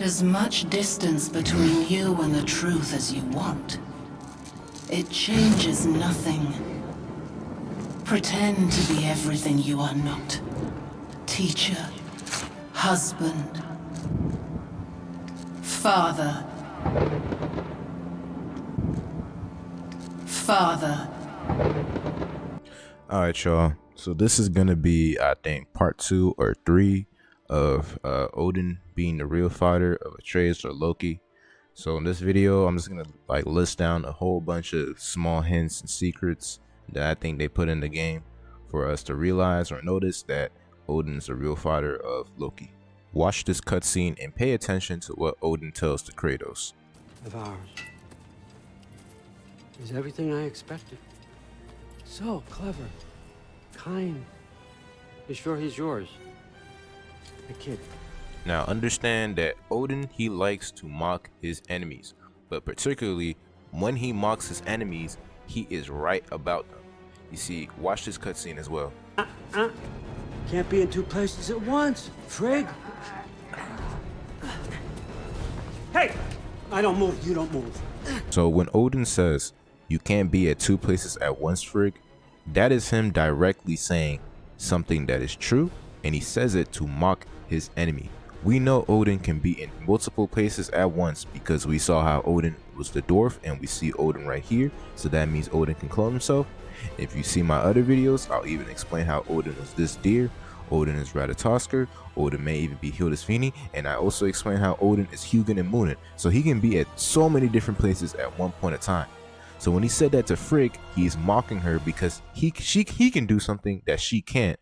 As much distance between you and the truth as you want. It changes nothing. Pretend to be everything you are not. Teacher, husband, father. Father. Alright, y'all. So this is gonna be, I think, part 2 or 3 of Odin being the real fighter of Atreus or Loki. So in this video, I'm just gonna list down a whole bunch of small hints and secrets that I think they put in the game for us to realize or notice that Odin's the real fighter of Loki. Watch this cutscene and pay attention to what Odin tells to Kratos. Of ours. He's everything I expected. So clever, kind. You sure he's yours? A kid. Now understand that Odin, he likes to mock his enemies, but particularly when he mocks his enemies, he is right about them. You see, watch this cutscene as well. Can't be in two places at once, Frig. Hey! I don't move, you don't move. So when Odin says, you can't be at two places at once, Frig, that is him directly saying something that is true, and he says it to mock his enemy. We know Odin can be in multiple places at once because we saw how Odin was the dwarf, and we see Odin right here, so that means Odin can clone himself. If you see my other videos, I'll even explain how Odin was this deer, Odin is Ratatoskr, Odin may even be Hildisvini, and I also explain how Odin is Hugin and Munin, so he can be at so many different places at one point in time. So when he said that to Frigg, he's mocking her because he can do something that she can't.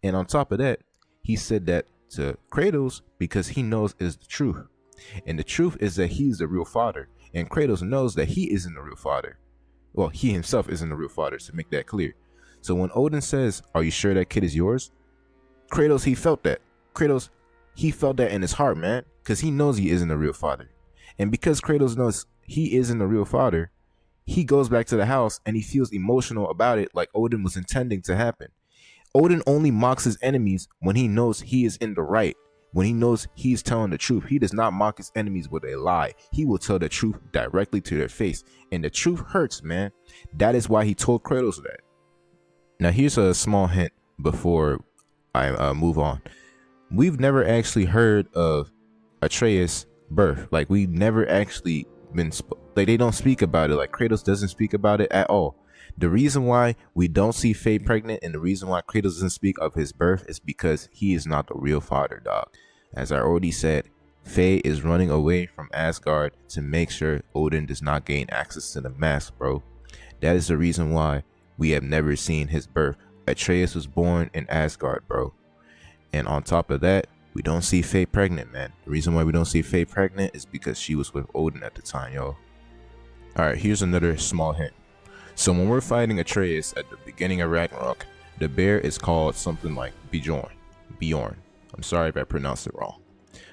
And on top of that, he said that to Kratos because he knows is the truth. And the truth is that he's the real father. And Kratos knows that he isn't the real father. Well, he himself isn't the real father, to make that clear. So when Odin says, are you sure that kid is yours? Kratos, he felt that. Kratos, he felt that in his heart, man. Because he knows he isn't the real father. And because Kratos knows he isn't the real father, he goes back to the house and he feels emotional about it, like Odin was intending to happen. Odin only mocks his enemies when he knows he is in the right, when he knows he's telling the truth. He does not mock his enemies with a lie. He will tell the truth directly to their face, and the truth hurts, man. That is why he told Kratos that. Now here's a small hint before I move on. We've never actually heard of Atreus' birth. Like, we never actually they don't speak about it. Like, Kratos doesn't speak about it at all. The reason why we don't see Faye pregnant and the reason why Kratos doesn't speak of his birth is because he is not the real father, dog. As I already said, Faye is running away from Asgard to make sure Odin does not gain access to the mask, bro. That is the reason why we have never seen his birth. Atreus was born in Asgard, bro. And on top of that, we don't see Faye pregnant, man. The reason why we don't see Faye pregnant is because she was with Odin at the time, y'all. Alright, here's another small hint. So when we're fighting Atreus at the beginning of Ragnarok, the bear is called something like Bjorn. I'm sorry if I pronounced it wrong.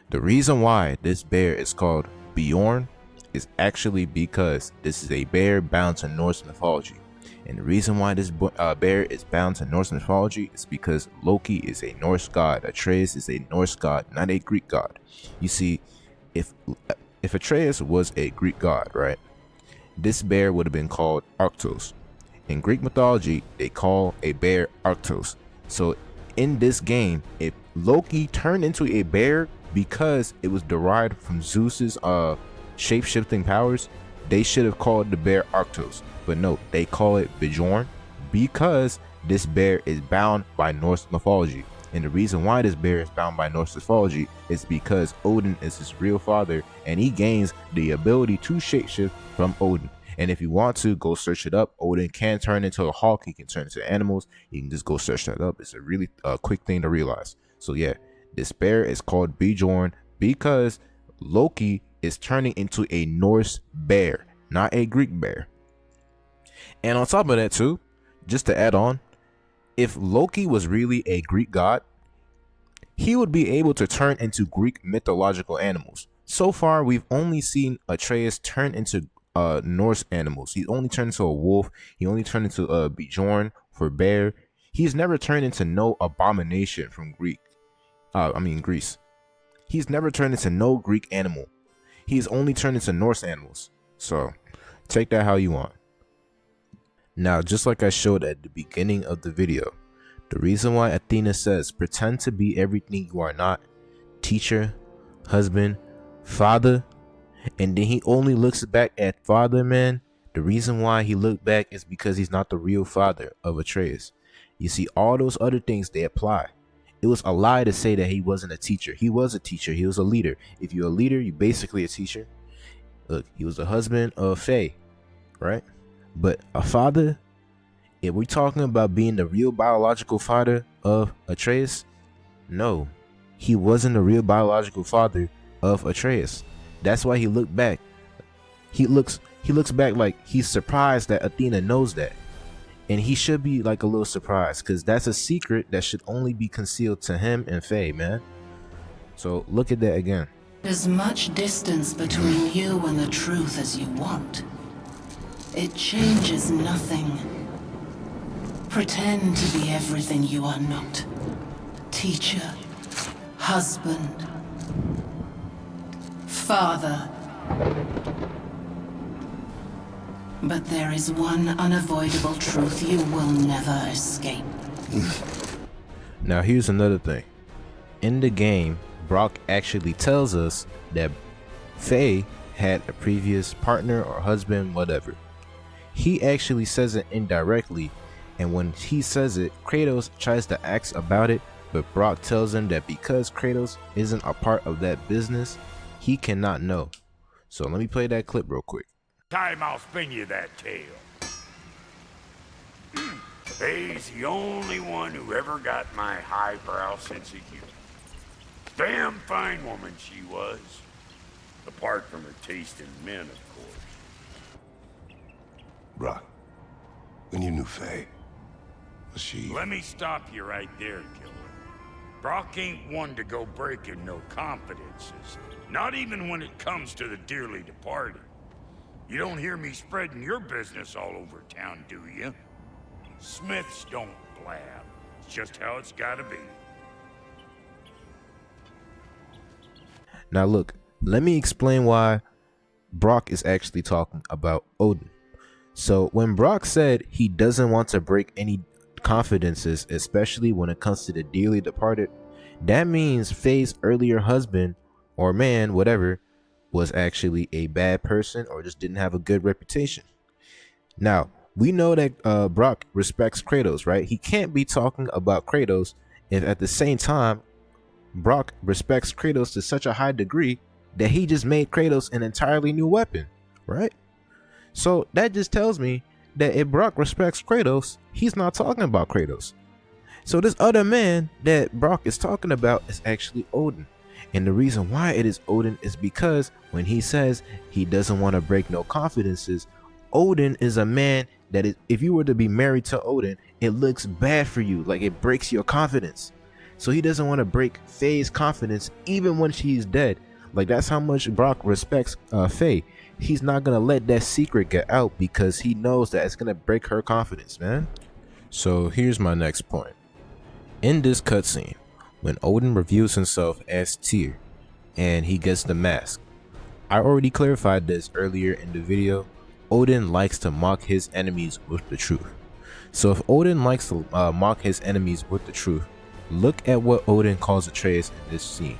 The reason why this bear is called Bjorn is actually because this is a bear bound to Norse mythology. And the reason why this bear is bound to Norse mythology is because Loki is a Norse god. Atreus is a Norse god, not a Greek god. You see, if Atreus was a Greek god, right, this bear would have been called Arctos. In Greek mythology, they call a bear Arctos. So in this game, if Loki turned into a bear because it was derived from Zeus's shape-shifting powers, they should have called the bear Arctos. But no, they call it Bjorn because this bear is bound by Norse mythology. And the reason why this bear is bound by Norse mythology is because Odin is his real father, and he gains the ability to shapeshift from Odin. And if you want to, go search it up. Odin can turn into a hawk, he can turn into animals. You can just go search that up. It's a really quick thing to realize. So yeah, this bear is called Bjorn because Loki is turning into a Norse bear, not a Greek bear. And on top of that too, just to add on, if Loki was really a Greek god, he would be able to turn into Greek mythological animals. So far, we've only seen Atreus turn into Norse animals. He only turned into a wolf. He only turned into a Bjorn for bear. He's never turned into no abomination from Greece. He's never turned into no Greek animal. He's only turned into Norse animals. So take that how you want. Now, just like I showed at the beginning of the video, the reason why Athena says pretend to be everything you are not, teacher, husband, father, and then he only looks back at father, man, the reason why he looked back is because he's not the real father of Atreus. You see, all those other things, they apply. It was a lie to say that he wasn't a teacher. He was a teacher. He was a leader. If you're a leader, you're basically a teacher. Look, he was the husband of Faye, right? But a father, if we're talking about being the real biological father of Atreus, no, he wasn't the real biological father of Atreus. That's why he looked back. He looks back like he's surprised that Athena knows that. And he should be like a little surprised, because that's a secret that should only be concealed to him and Faye, man. So look at that again. As much distance between you and the truth as you want. It changes nothing. Pretend to be everything you are not. Teacher, husband, father. But there is one unavoidable truth you will never escape. Now here's another thing. In the game, Brock actually tells us that Faye had a previous partner or husband, whatever. He actually says it indirectly, and when he says it, Kratos tries to ask about it, but Brock tells him that because Kratos isn't a part of that business, he cannot know. So let me play that clip real quick. Time I'll spin you that tale. Faye's the only one who ever got my highbrow sense of humor. Damn fine woman she was. Apart from her taste in men, of course. Brock, when you knew Faye, was she... Let me stop you right there, killer. Brock ain't one to go breaking no confidences. Not even when it comes to the dearly departed. You don't hear me spreading your business all over town, do you? Smiths don't blab. It's just how it's gotta be. Now look, let me explain why Brock is actually talking about Odin. So when Brock said he doesn't want to break any confidences, especially when it comes to the dearly departed, that means Faye's earlier husband or man, whatever, was actually a bad person or just didn't have a good reputation. Now, we know that Brock respects Kratos, right? He can't be talking about Kratos if at the same time Brock respects Kratos to such a high degree that he just made Kratos an entirely new weapon, right? So that just tells me that if Brock respects Kratos, he's not talking about Kratos. So this other man that Brock is talking about is actually Odin. And the reason why it is Odin is because when he says he doesn't want to break no confidences, Odin is a man that is, if you were to be married to Odin, it looks bad for you, like it breaks your confidence. So he doesn't want to break Faye's confidence even when she's dead. Like that's how much Brock respects Faye. He's not gonna let that secret get out because he knows that it's gonna break her confidence, man. So here's my next point. In this cutscene, when Odin reveals himself as Tyr and he gets the mask, I already clarified this earlier in the video. Odin likes to mock his enemies with the truth. So if Odin likes to mock his enemies with the truth, look at what Odin calls Atreus in this scene.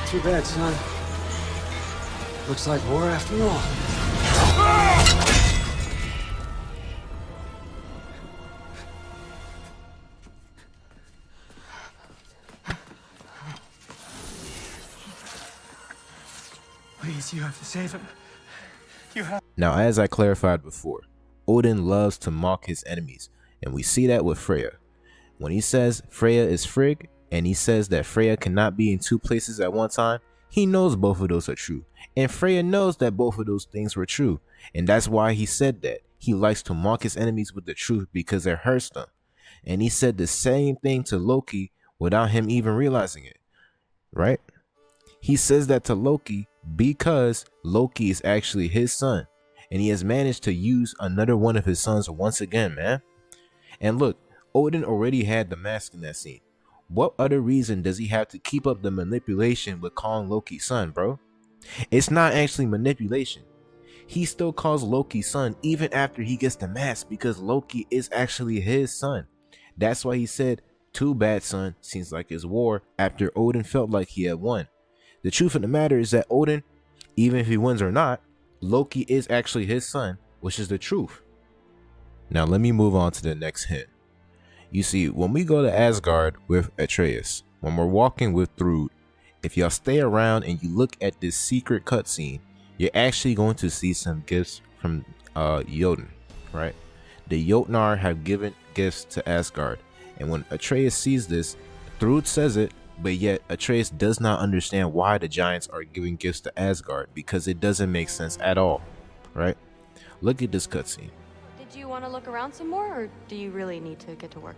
Too bad, son. Looks like war after all. Please, you have to save him. You have. Now, as I clarified before, Odin loves to mock his enemies, and we see that with Freya. When he says Freya is Frigg, and he says that Freya cannot be in two places at one time, he knows both of those are true. And Freya knows that both of those things were true. And that's why he said that. He likes to mock his enemies with the truth because it hurts them. And he said the same thing to Loki without him even realizing it. Right? He says that to Loki because Loki is actually his son. And he has managed to use another one of his sons once again, man. And look, Odin already had the mask in that scene. What other reason does he have to keep up the manipulation with calling Loki's son, bro? It's not actually manipulation. He still calls Loki son even after he gets the mask because Loki is actually his son. That's why he said, "Too bad, son, seems like it's war," after Odin felt like he had won. The truth of the matter is that Odin, even if he wins or not, Loki is actually his son, which is the truth. Now let me move on to the next hint. You see, when we go to Asgard with Atreus, when we're walking with Thrud, if y'all stay around and you look at this secret cutscene, you're actually going to see some gifts from Jotun, right? The Jotnar have given gifts to Asgard, and when Atreus sees this, Thrud says it, but yet Atreus does not understand why the giants are giving gifts to Asgard because it doesn't make sense at all, right? Look at this cutscene. Did you want to look around some more, or do you really need to get to work?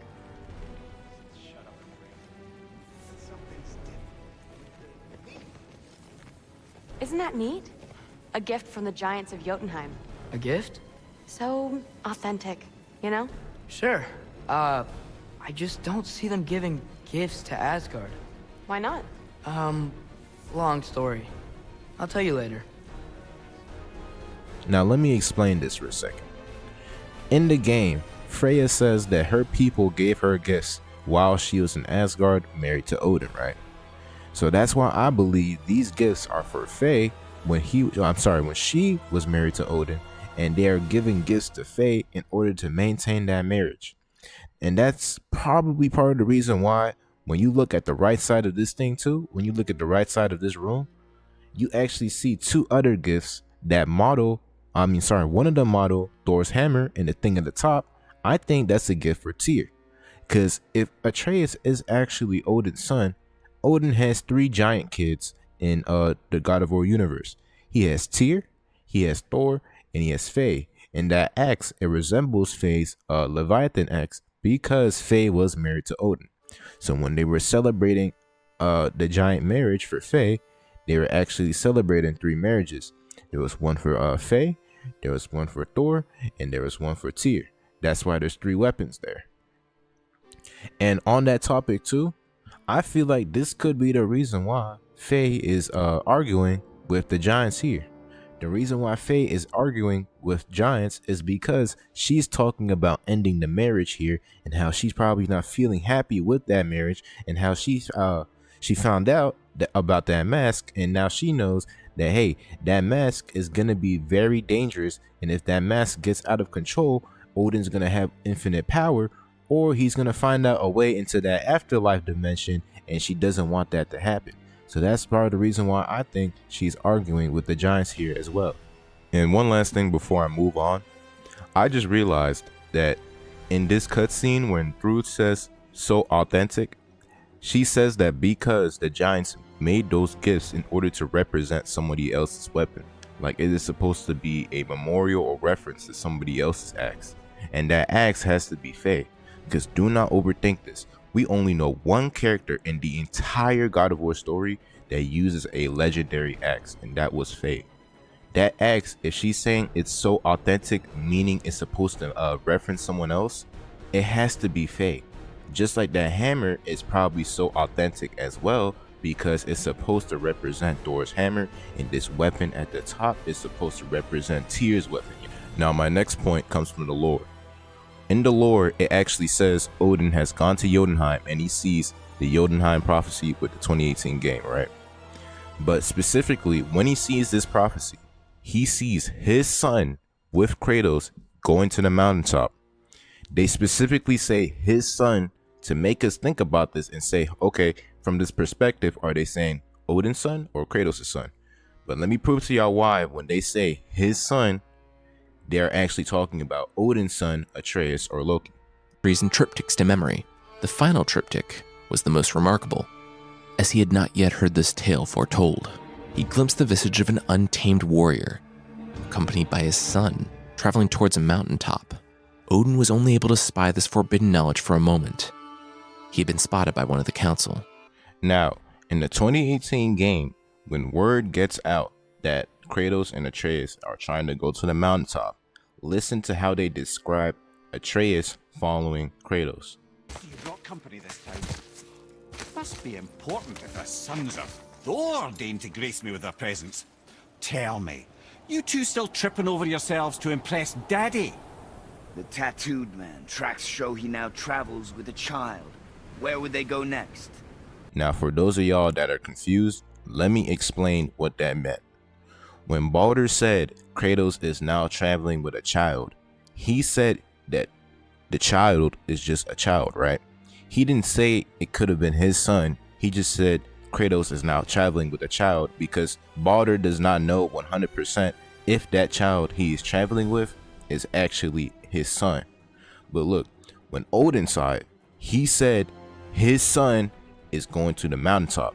Isn't that neat? A gift from the giants of Jotunheim. A gift? So authentic, you know? Sure. I just don't see them giving gifts to Asgard. Why not? Long story. I'll tell you later. Now let me explain this for a second. In the game, Freya says that her people gave her gifts while she was in Asgard married to Odin, right? So that's why I believe these gifts are for Faye when she was married to Odin, and they are giving gifts to Faye in order to maintain that marriage. And that's probably part of the reason why when you look at the right side of this thing too, when you look at the right side of this room, you actually see two other gifts that model, one of them model Thor's hammer, and the thing at the top, I think that's a gift for Tyr. Because if Atreus is actually Odin's son, Odin has 3 giant kids in the God of War universe. He has Tyr, he has Thor, and he has Faye. And that axe, it resembles Faye's Leviathan axe because Faye was married to Odin. So when they were celebrating the giant marriage for Faye, they were actually celebrating 3 marriages. There was one for Faye, there was one for Thor, and there was one for Tyr. That's why there's 3 weapons there. And on that topic too, I feel like this could be the reason why Faye is arguing with the giants here. The reason why Faye is arguing with giants is because she's talking about ending the marriage here and how she's probably not feeling happy with that marriage, and how she found out about that mask, and now she knows that, hey, that mask is gonna be very dangerous, and if that mask gets out of control, Odin's gonna have infinite power, or he's gonna find out a way into that afterlife dimension, and she doesn't want that to happen. So that's part of the reason why I think she's arguing with the giants here as well. And one last thing before I move on, I just realized that in this cutscene when Thrud says so authentic, she says that because the giants made those gifts in order to represent somebody else's weapon, like it is supposed to be a memorial or reference to somebody else's axe, and that axe has to be Faye. Because do not overthink this. We only know one character in the entire God of War story that uses a legendary axe, and that was Faye. That axe, if she's saying it's so authentic, meaning it's supposed to reference someone else, it has to be Faye. Just like that hammer is probably so authentic as well, because it's supposed to represent Thor's hammer, and this weapon at the top is supposed to represent Tyr's weapon. Now my next point comes from the lore. In the lore, it actually says Odin has gone to Jotunheim and he sees the Jotunheim prophecy with the 2018 game, right? But specifically, when he sees this prophecy, he sees his son with Kratos going to the mountaintop. They specifically say his son to make us think about this and say, okay, from this perspective, are they saying Odin's son or Kratos' son? But let me prove to y'all why when they say his son, they're actually talking about Odin's son, Atreus, or Loki. Reason triptychs to memory. The final triptych was the most remarkable, as he had not yet heard this tale foretold. He glimpsed the visage of an untamed warrior, accompanied by his son, traveling towards a mountaintop. Odin was only able to spy this forbidden knowledge for a moment. He had been spotted by one of the council. Now, in the 2018 game, when word gets out that Kratos and Atreus are trying to go to the mountaintop, listen to how they describe Atreus following Kratos. You brought company this time. Must be important if the sons of Thor deign to grace me with their presence. Tell me, you two still tripping over yourselves to impress Daddy? The tattooed man. Tracks show he now travels with a child. Where would they go next? Now, for those of y'all that are confused, let me explain what that meant. When Baldur said Kratos is now traveling with a child, he said that the child is just a child, right? He didn't say it could have been his son. He just said Kratos is now traveling with a child because Baldur does not know 100% if that child he is traveling with is actually his son. But look, when Odin saw it, he said his son is going to the mountaintop.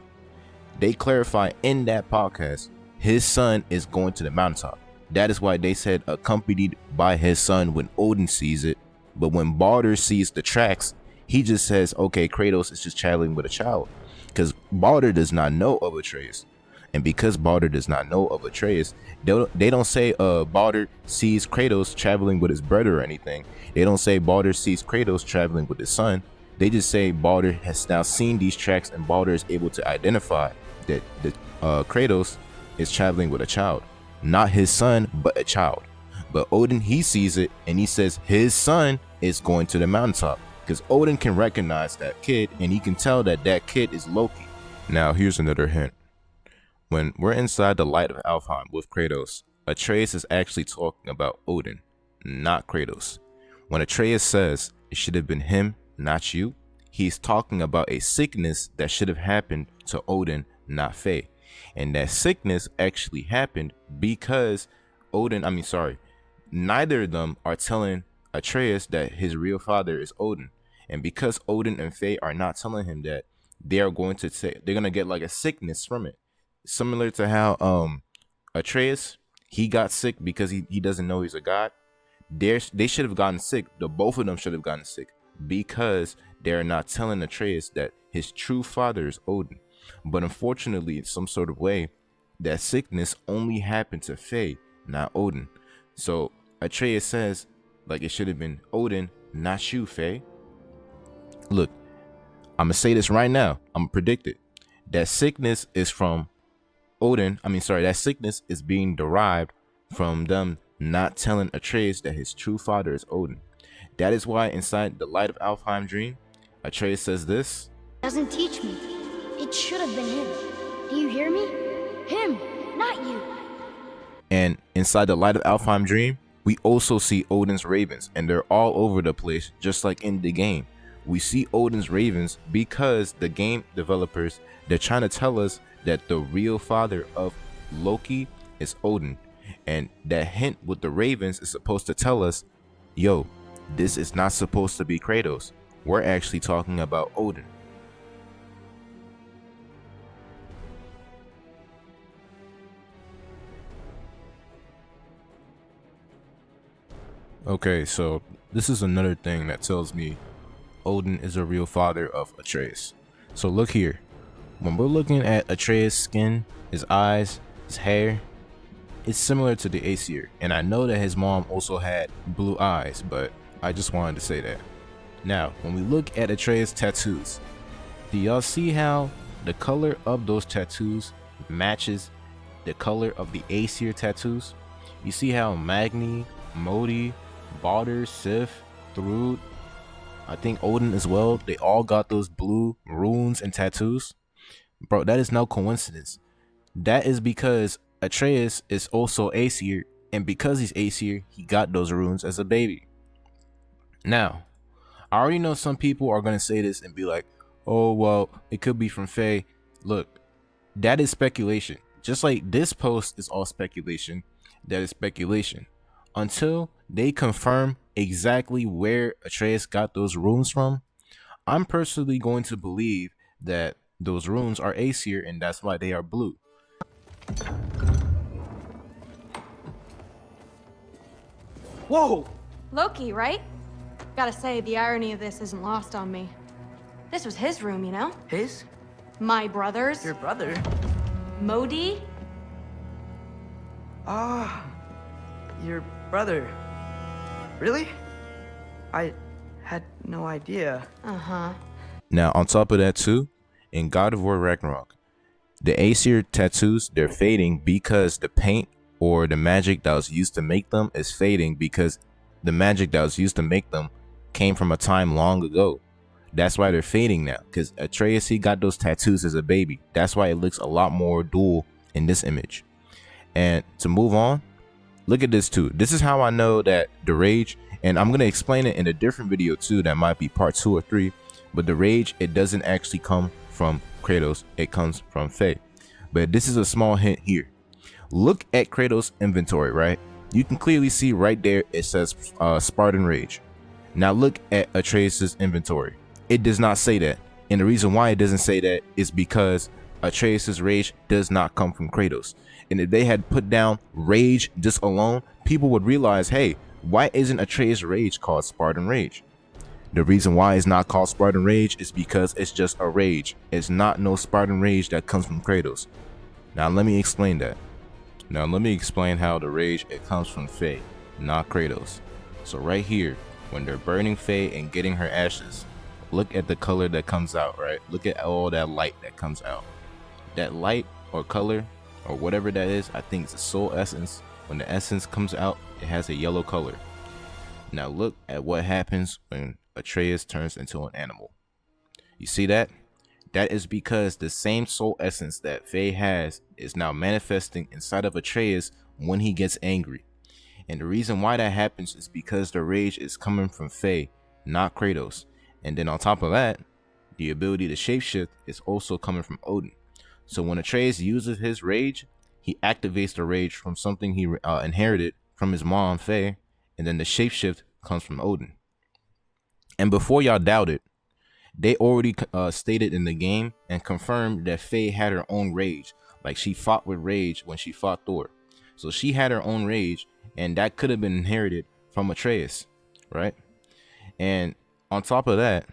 They clarify in that podcast, his son is going to the mountaintop. That is why they said accompanied by his son when Odin sees it. But when Baldur sees the tracks, he just says, okay, Kratos is just traveling with a child. Because Baldur does not know of Atreus. And because Baldur does not know of Atreus, they don't say Baldur sees Kratos traveling with his brother or anything. They don't say Baldur sees Kratos traveling with his son. They just say Baldur has now seen these tracks and Baldur is able to identify that Kratos is traveling with a child. Not his son, but a child. But Odin, he sees it and he says his son is going to the mountaintop. Because Odin can recognize that kid and he can tell that that kid is Loki. Now here's another hint. When we're inside the light of Alfheim with Kratos, Atreus is actually talking about Odin, not Kratos. When Atreus says it should have been him, not you, he's talking about a sickness that should have happened to Odin, not Faye. And that sickness actually happened because neither of them are telling Atreus that his real father is Odin. And because Odin and Faye are not telling him that, they're going to get like a sickness from it. Similar to how Atreus, he got sick because he doesn't know he's a god. They should have gotten sick. Both of them should have gotten sick because they're not telling Atreus that his true father is Odin. But unfortunately, in some sort of way, that sickness only happened to Faye, not Odin. So Atreus says, like, it should have been Odin, not you, Faye. Look, I'm gonna say this right now. I'm gonna predict it. That sickness is from Odin. That sickness is being derived from them not telling Atreus that his true father is Odin. That is why inside the Light of Alfheim dream, Atreus says this. Doesn't teach me. It should have been him. Do you hear me? Him, not you. And inside the Light of Alfheim dream, we also see Odin's ravens, and they're all over the place, just like in the game. We see Odin's ravens because the game developers, they're trying to tell us that the real father of Loki is Odin. And that hint with the ravens is supposed to tell us, yo, this is not supposed to be Kratos. We're actually talking about Odin. Okay, so this is another thing that tells me Odin is a real father of Atreus. So look here. When we're looking at Atreus' skin, his eyes, his hair, it's similar to the Aesir. And I know that his mom also had blue eyes, but I just wanted to say that. Now, when we look at Atreus' tattoos, do y'all see how the color of those tattoos matches the color of the Aesir tattoos? You see how Magni, Modi, Baldur, Sif, Thrud, I think Odin as well, they all got those blue runes and tattoos. Bro, that is no coincidence. That is because Atreus is also Aesir, and because he's Aesir, he got those runes as a baby. Now, I already know some people are going to say this and be like, oh, well, it could be from Faye. Look, that is speculation. Just like this post is all speculation, that is speculation. Until they confirm exactly where Atreus got those runes from, I'm personally going to believe that those runes are Aesir and that's why they are blue. Whoa! Loki, right? Gotta say, the irony of this isn't lost on me. This was his room, you know? His? My brother's. Your brother? Modi? Ah, your brother. Really? I had no idea. Uh-huh. Now, on top of that too, in God of War Ragnarok, the Aesir tattoos, they're fading because the paint or the magic that was used to make them is fading, because the magic that was used to make them came from a time long ago. That's why they're fading now, because Atreus, he got those tattoos as a baby. That's why it looks a lot more dual in this image. And to move on, look at this too. This is how I know that the rage, and I'm going to explain it in a different video too, that might be part 2 or 3, but the rage, it doesn't actually come from Kratos, it comes from Faye. But this is a small hint here. Look at Kratos' inventory, right? You can clearly see right there it says Spartan Rage. Now look at Atreus' inventory. It does not say that. And the reason why it doesn't say that is because Atreus' rage does not come from Kratos. And if they had put down rage just alone, people would realize, hey, why isn't Atreus' rage called Spartan Rage? The reason why it's not called Spartan Rage is because it's just a rage. It's not no Spartan rage that comes from Kratos. Now let me explain that. Now let me explain how the rage, it comes from Faye, not Kratos. So right here, when they're burning Faye and getting her ashes, look at the color that comes out, right? Look at all that light that comes out. That light or color or whatever that is, I think it's a soul essence. When the essence comes out, it has a yellow color. Now look at what happens when Atreus turns into an animal. You see that? That is because the same soul essence that Faye has is now manifesting inside of Atreus when he gets angry. And the reason why that happens is because the rage is coming from Faye, not Kratos. And then on top of that, the ability to shapeshift is also coming from Odin. So when Atreus uses his rage, he activates the rage from something he inherited from his mom, Faye, and then the shapeshift comes from Odin. And before y'all doubt it, they already stated in the game and confirmed that Faye had her own rage. Like she fought with rage when she fought Thor. So she had her own rage, and that could have been inherited from Atreus, right? And on top of that,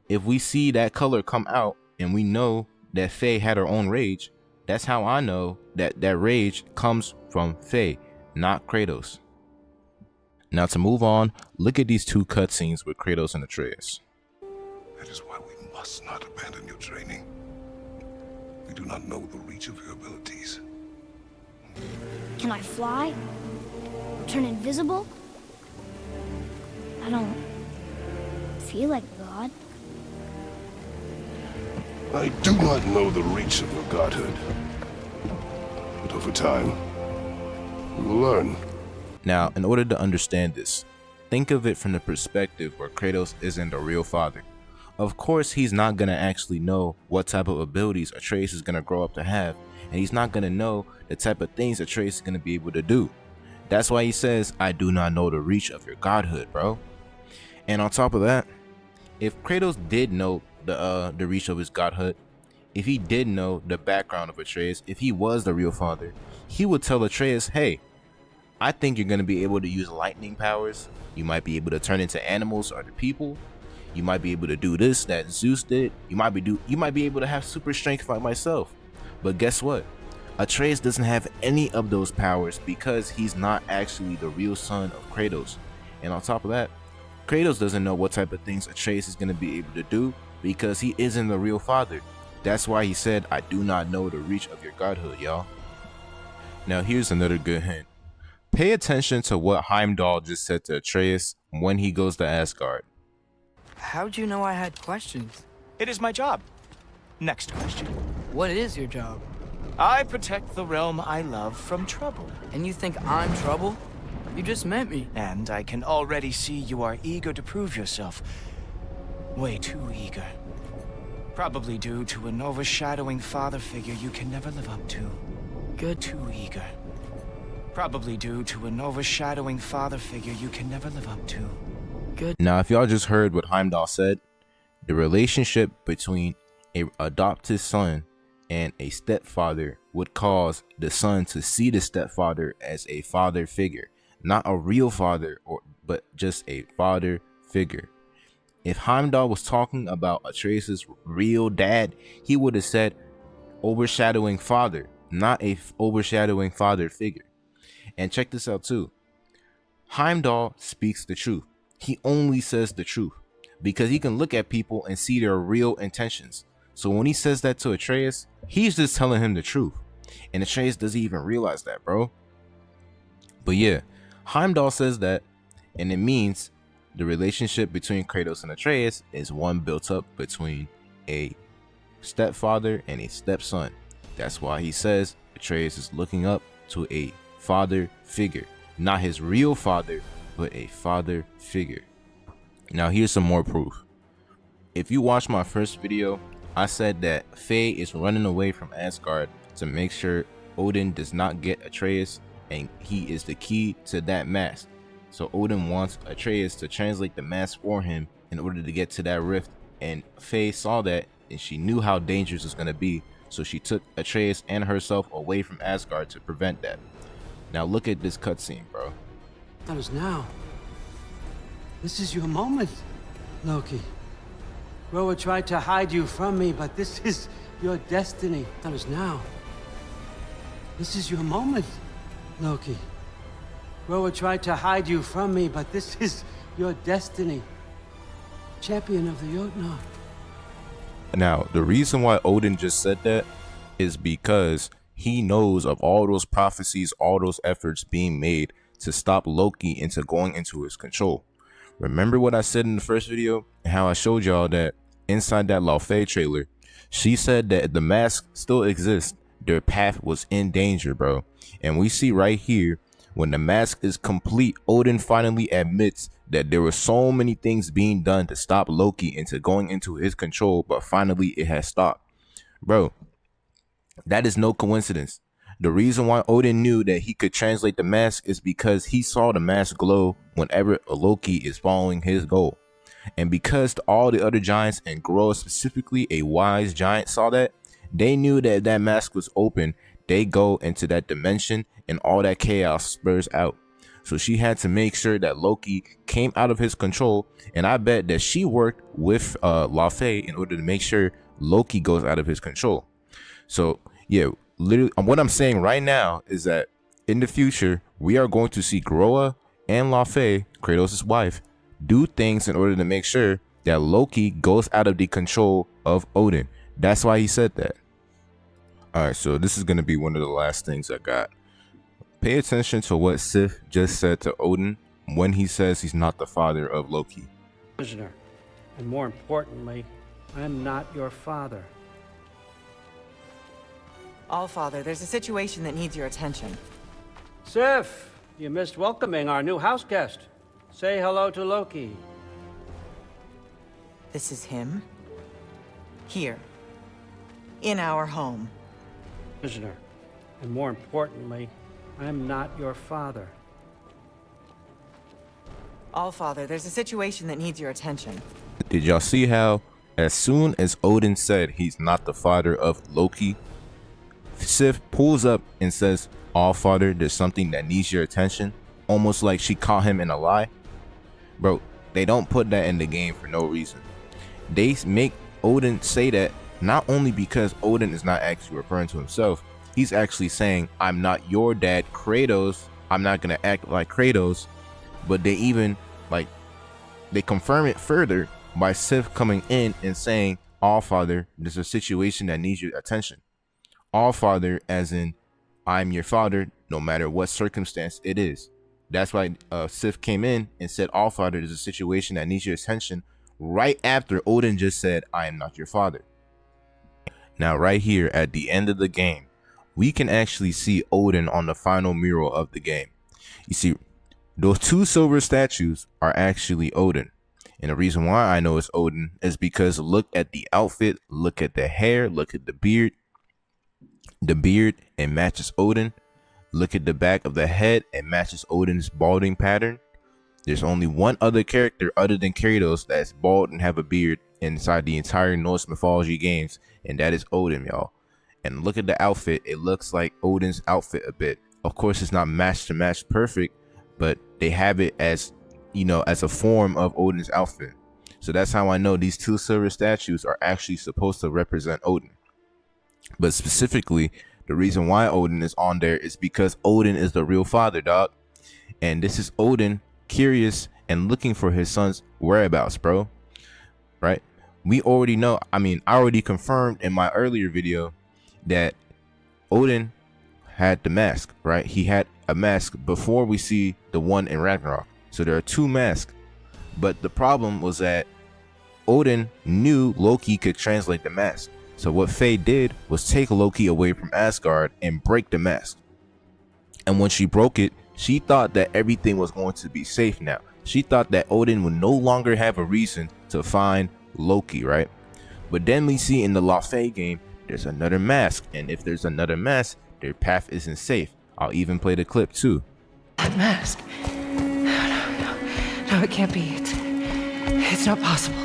if we see that color come out and we know that Faye had her own rage, that's how I know that that rage comes from Faye, not Kratos. Now to move on, look at these two cutscenes with Kratos and Atreus. That is why we must not abandon your training. We do not know the reach of your abilities. Can I fly? Turn invisible? I don't feel like God. I do not know the reach of your godhood. But over time, we will learn. Now, in order to understand this, think of it from the perspective where Kratos isn't a real father. Of course, he's not going to actually know what type of abilities Atreus is going to grow up to have, and he's not going to know the type of things Atreus is going to be able to do. That's why he says, I do not know the reach of your godhood, bro. And on top of that, if Kratos did know the reach of his godhood, if he did know the background of Atreus, if he was the real father, he would tell Atreus, hey, I think you're going to be able to use lightning powers. You might be able to turn into animals or the people. You might be able to do this that Zeus did. You might be able to have super strength like myself. But guess what? Atreus doesn't have any of those powers because he's not actually the real son of Kratos. And on top of that, Kratos doesn't know what type of things Atreus is going to be able to do because he isn't the real father. That's why he said, I do not know the reach of your godhood, y'all. Now here's another good hint. Pay attention to what Heimdall just said to Atreus when he goes to Asgard. How'd you know I had questions? It is my job. Next question. What is your job? I protect the realm I love from trouble. And you think I'm trouble? You just met me. And I can already see you are eager to prove yourself. Way too eager. Probably due to an overshadowing father figure you can never live up to. Good. Too eager. Probably due to an overshadowing father figure you can never live up to. Good. Now, if y'all just heard what Heimdall said, the relationship between an adopted son and a stepfather would cause the son to see the stepfather as a father figure, not a real father, but just a father figure. If Heimdall was talking about Atreus' real dad, he would have said overshadowing father, not a overshadowing father figure. And check this out too. Heimdall speaks the truth. He only says the truth because he can look at people and see their real intentions. So when he says that to Atreus, he's just telling him the truth. And Atreus doesn't even realize that, bro. But yeah, Heimdall says that, and it means the relationship between Kratos and Atreus is one built up between a stepfather and a stepson. That's why he says Atreus is looking up to a father figure, not his real father, but a father figure. Now here's some more proof. If you watch my first video, I said that Faye is running away from Asgard to make sure Odin does not get Atreus, and he is the key to that mask. So Odin wants Atreus to translate the mask for him in order to get to that rift, and Faye saw that and she knew how dangerous it's going to be, so she took Atreus and herself away from Asgard to prevent that. Now look at this cutscene, bro. That is now. This is your moment, Loki. Groa tried to hide you from me, but this is your destiny. That is now. This is your moment, Loki. Groa tried to hide you from me, but this is your destiny. Champion of the Jotnar. Now, the reason why Odin just said that is because he knows of all those prophecies, all those efforts being made to stop Loki into going into his control. Remember what I said in the first video and how I showed y'all that inside that Laufey trailer, she said that if the mask still exists, their path was in danger, bro. And we see right here, when the mask is complete, Odin finally admits that there were so many things being done to stop Loki into going into his control, but finally it has stopped. Bro, that is no coincidence. The reason why Odin knew that he could translate the mask is because he saw the mask glow whenever Loki is following his goal. And because all the other giants, and Groa specifically, a wise giant, saw that, they knew that if that mask was open, they go into that dimension and all that chaos spurs out. So she had to make sure that Loki came out of his control, and I bet that she worked with Laufey in order to make sure Loki goes out of his control. So yeah, literally what I'm saying right now is that in the future we are going to see Groa and Laufey, Kratos' wife, do things in order to make sure that Loki goes out of the control of Odin. That's why he said that. Alright, so this is going to be one of the last things I got. Pay attention to what Sif just said to Odin when he says he's not the father of Loki. Prisoner. And more importantly, I'm not your father. Allfather, there's a situation that needs your attention. Sif, you missed welcoming our new house guest. Say hello to Loki. This is him? Here. In our home. Prisoner. And more importantly, I'm not your father. Allfather, there's a situation that needs your attention. Did y'all see how as soon as Odin said he's not the father of Loki, Sif pulls up and says, Allfather, there's something that needs your attention? Almost like she caught him in a lie. Bro, they don't put that in the game for no reason. They make Odin say that not only because Odin is not actually referring to himself, he's actually saying, I'm not your dad, Kratos. I'm not going to act like Kratos. But they even, they confirm it further by Sif coming in and saying, Allfather, there's a situation that needs your attention. Allfather as in, I'm your father, no matter what circumstance it is. That's why Sif came in and said, Allfather, there's a situation that needs your attention, right after Odin just said, I am not your father. Now, right here at the end of the game, we can actually see Odin on the final mural of the game. You see, those two silver statues are actually Odin. And the reason why I know it's Odin is because look at the outfit, look at the hair, look at the beard. The beard, it matches Odin. Look at the back of the head, it matches Odin's balding pattern. There's only one other character other than Kratos that's bald and have a beard inside the entire Norse mythology games, and that is Odin, y'all. And look at the outfit, it looks like Odin's outfit a bit. Of course, it's not match to match perfect, but they have it as, you know, as a form of Odin's outfit. So that's how I know these two silver statues are actually supposed to represent Odin. But specifically, the reason why Odin is on there is because Odin is the real father, dog. And this is Odin curious and looking for his son's whereabouts, bro. Right? we already know, I mean, I already confirmed in my earlier video that Odin had the mask, right? He had a mask before we see the one in Ragnarok. So there are two masks. But the problem was that Odin knew Loki could translate the mask. So what Faye did was take Loki away from Asgard and break the mask. And when she broke it, she thought that everything was going to be safe now. She thought that Odin would no longer have a reason to find Loki, right? But then we see in the Fae game, there's another mask. And if there's another mask, their path isn't safe. I'll even play the clip too. That mask. No, it can't be. It's not possible.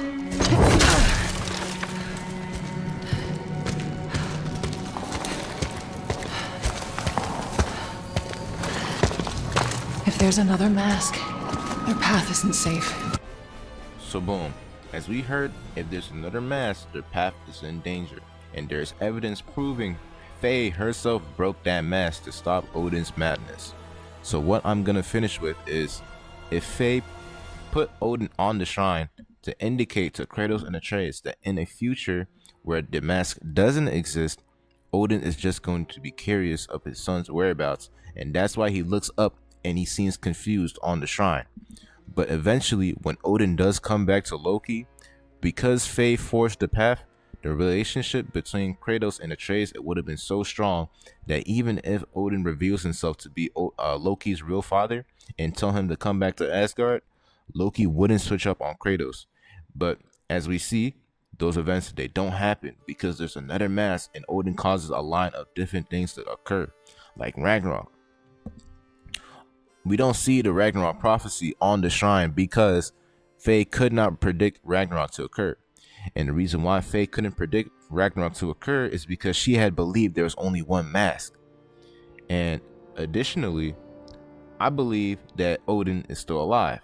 If there's another mask, their path isn't safe. So boom, as we heard, if there's another mask, their path is in danger. And there's evidence proving Faye herself broke that mask to stop Odin's madness. So what I'm gonna finish with is, if Faye put Odin on the shrine to indicate to Kratos and Atreus that in a future where the mask doesn't exist, Odin is just going to be curious of his son's whereabouts, and that's why he looks up and he seems confused on the shrine. But eventually, when Odin does come back to Loki, because Faye forged the path, the relationship between Kratos and Atreus, it would have been so strong that even if Odin reveals himself to be Loki's real father and tell him to come back to Asgard, Loki wouldn't switch up on Kratos. But as we see, those events, they don't happen because there's another mask, and Odin causes a line of different things to occur, like Ragnarok. We don't see the Ragnarok prophecy on the shrine because Faye could not predict Ragnarok to occur. And the reason why Faye couldn't predict Ragnarok to occur is because she had believed there was only one mask. And additionally, I believe that Odin is still alive.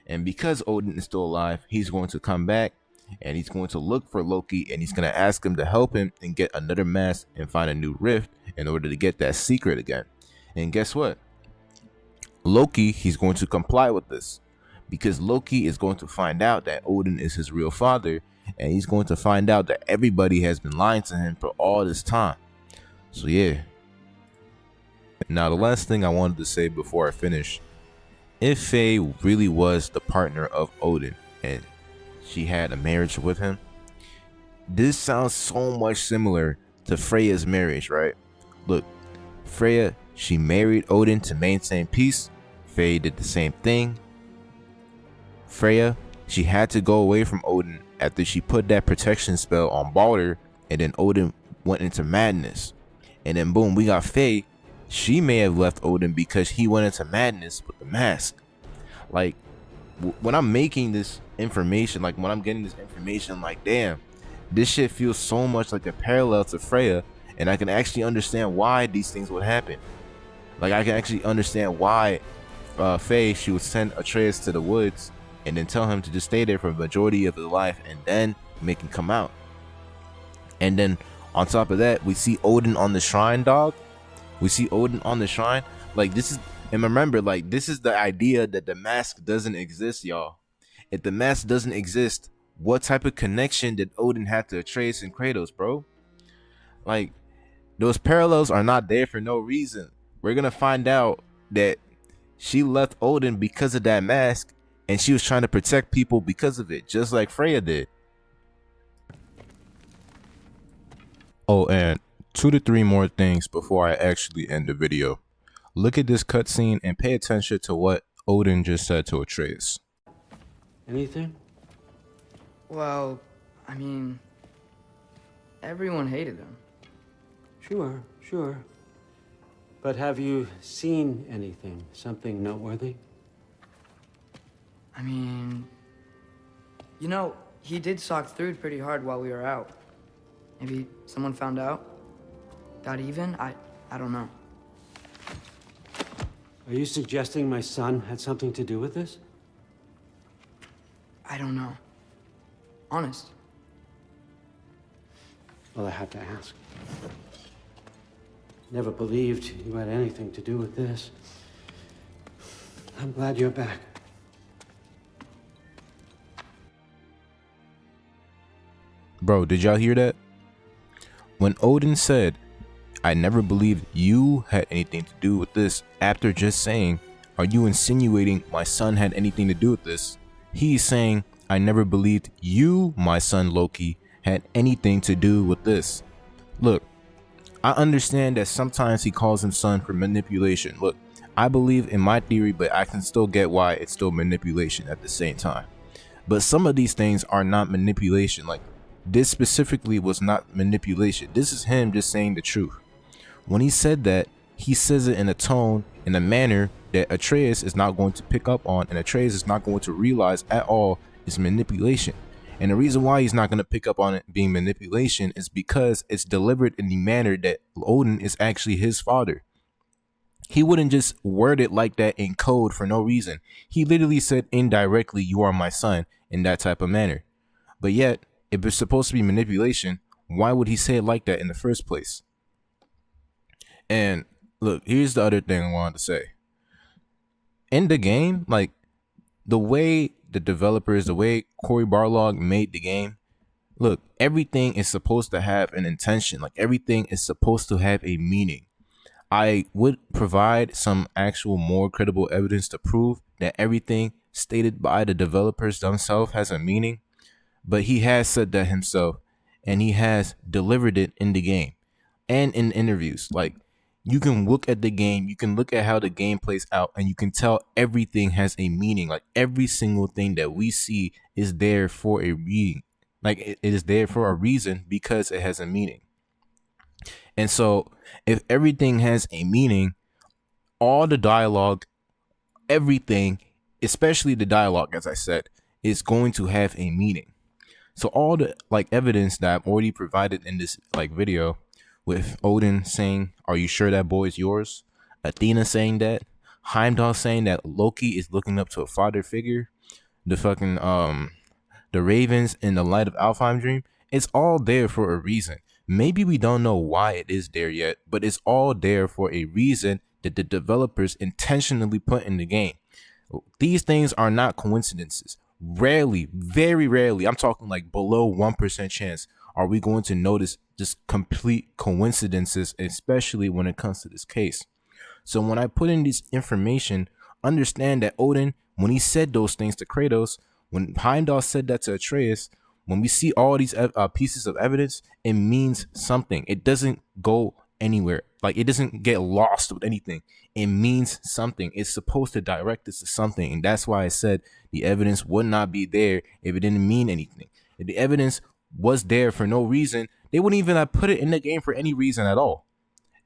And because Odin is still alive, he's going to come back and he's going to look for Loki, and he's going to ask him to help him and get another mask and find a new rift in order to get that secret again. And guess what? Loki, he's going to comply with this because Loki is going to find out that Odin is his real father, and he's going to find out that everybody has been lying to him for all this time. So yeah. Now the last thing I wanted to say before I finish, if Faye really was the partner of Odin and she had a marriage with him, this sounds so much similar to Freya's marriage, right? Look, Freya, she married Odin to maintain peace. Faye did the same thing. Freya, she had to go away from Odin after she put that protection spell on Baldur, and then Odin went into madness. And then boom, we got Faye. She may have left Odin because he went into madness with the mask. Like, when I'm making this information, like when I'm getting this information, like damn, this shit feels so much like a parallel to Freya, and I can actually understand why these things would happen. Like, I can actually understand why Faye, she would send Atreus to the woods and then tell him to just stay there for the majority of his life and then make him come out. And then on top of that, we see Odin on the shrine, dog. We see Odin on the shrine. Like, this is, and remember, like, this is the idea that the mask doesn't exist, y'all. If the mask doesn't exist, what type of connection did Odin have to Atreus and Kratos, bro? Like, those parallels are not there for no reason. We're gonna find out that she left Odin because of that mask, and she was trying to protect people because of it, just like Freya did. Oh, and 2 to 3 more things before I actually end the video. Look at this cutscene and pay attention to what Odin just said to Atreus. Anything? Well, I mean, everyone hated him. Sure. But have you seen anything? Something noteworthy? I mean, you know, he did sock through pretty hard while we were out. Maybe someone found out? Got even? I don't know. Are you suggesting my son had something to do with this? I don't know. Honest. Well, I had to ask. Never believed you had anything to do with this. I'm glad you're back. Bro, did y'all hear that? When Odin said, I never believed you had anything to do with this, after just saying, are you insinuating my son had anything to do with this? He's saying, I never believed you, my son Loki, had anything to do with this. Look, I understand that sometimes he calls him son for manipulation. Look, I believe in my theory, but I can still get why it's still manipulation at the same time. But some of these things are not manipulation. Like, this specifically was not manipulation. This is him just saying the truth. When he said that, he says it in a tone, in a manner that Atreus is not going to pick up on, and Atreus is not going to realize at all is manipulation. And the reason why he's not going to pick up on it being manipulation is because it's delivered in the manner that Odin is actually his father. He wouldn't just word it like that in code for no reason. He literally said indirectly, you are my son, in that type of manner. But yet, if it's supposed to be manipulation, why would he say it like that in the first place? And look, here's the other thing I wanted to say. In the game, like, the way the developers, the way Cory Barlog made the game, look, everything is supposed to have an intention. Like, everything is supposed to have a meaning. I would provide some actual more credible evidence to prove that everything stated by the developers themselves has a meaning, but he has said that himself, and he has delivered it in the game and in interviews. Like, you can look at the game, you can look at how the game plays out, and you can tell everything has a meaning. Like, every single thing that we see is there for a reason. Like, it is there for a reason because it has a meaning. And so if everything has a meaning, all the dialogue, everything, especially the dialogue, as I said, is going to have a meaning. So all the evidence that I've already provided in this video, with Odin saying, are you sure that boy is yours? Athena saying that, Heimdall saying that Loki is looking up to a father figure, the fucking the ravens in the light of Alfheim dream, it's all there for a reason. Maybe we don't know why it is there yet, but it's all there for a reason that the developers intentionally put in the game. These things are not coincidences. Rarely, very rarely, I'm talking like below 1% chance, are we going to notice just complete coincidences, especially when it comes to this case. So when I put in this information, understand that Odin, when he said those things to Kratos, when Heimdall said that to Atreus, when we see all these pieces of evidence, it means something. It doesn't go anywhere. Like, it doesn't get lost with anything. It means something. It's supposed to direct us to something. And that's why I said the evidence would not be there if it didn't mean anything. If the evidence was there for no reason, they wouldn't even have put it in the game for any reason at all.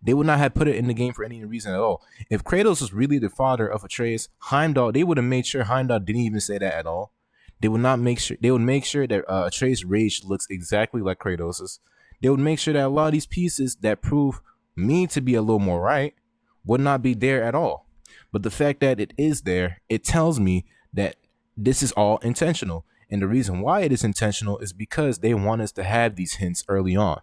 They would not have put it in the game for any reason at all. If Kratos was really the father of Atreus, Heimdall, they would have made sure Heimdall didn't even say that at all. They would not make sure. They would make sure that Atreus' rage looks exactly like Kratos's. They would make sure that a lot of these pieces that prove me to be a little more right would not be there at all. But the fact that it is there, it tells me that this is all intentional. And the reason why it is intentional is because they want us to have these hints early on.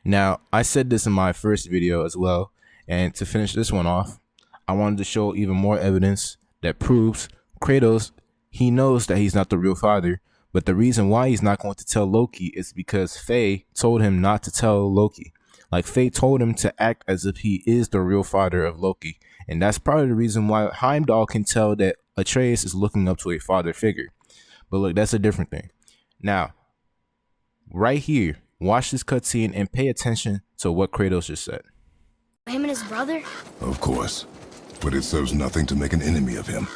Now, I said this in my first video as well. And to finish this one off, I wanted to show even more evidence that proves Kratos, he knows that he's not the real father. But the reason why he's not going to tell Loki is because Faye told him not to tell Loki. Like, Faye told him to act as if he is the real father of Loki. And that's part of the reason why Heimdall can tell that Atreus is looking up to a father figure. But look, that's a different thing. Now, right here, watch this cutscene and pay attention to what Kratos just said. Him and his brother? Of course. But it serves nothing to make an enemy of him.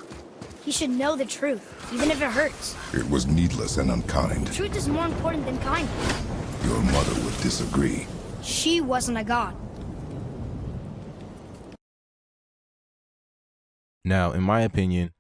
He should know the truth, even if it hurts. It was needless and unkind. Truth is more important than kindness. Your mother would disagree. She wasn't a god. Now, in my opinion,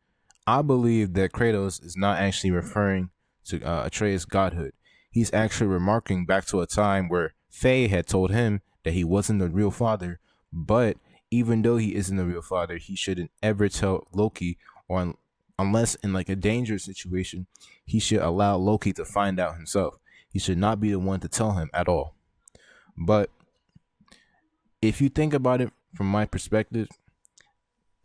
I believe that Kratos is not actually referring to Atreus' godhood. He's actually remarking back to a time where Faye had told him that he wasn't the real father, but even though he isn't the real father, he shouldn't ever tell Loki, or unless in like a dangerous situation, he should allow Loki to find out himself. He should not be the one to tell him at all. But if you think about it from my perspective,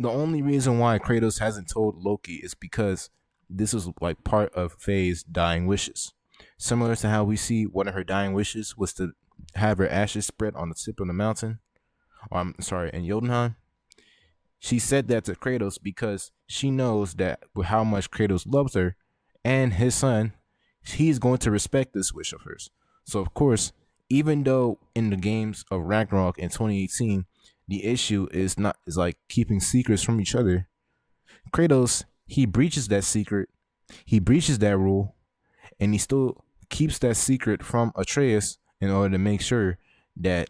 the only reason why Kratos hasn't told Loki is because this is like part of Faye's dying wishes. similar to how we see one of her dying wishes was to have her ashes spread on the tip of the mountain. I'm sorry, in Jotunheim. She said that to Kratos because she knows that with how much Kratos loves her and his son, he's going to respect this wish of hers. So of course, even though in the games of Ragnarok in 2018, the issue is like keeping secrets from each other, Kratos, he breaches that secret, he breaches that rule, and he still keeps that secret from Atreus in order to make sure that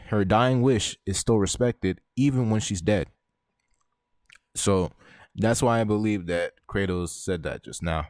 her dying wish is still respected even when she's dead. So that's why I believe that Kratos said that just now.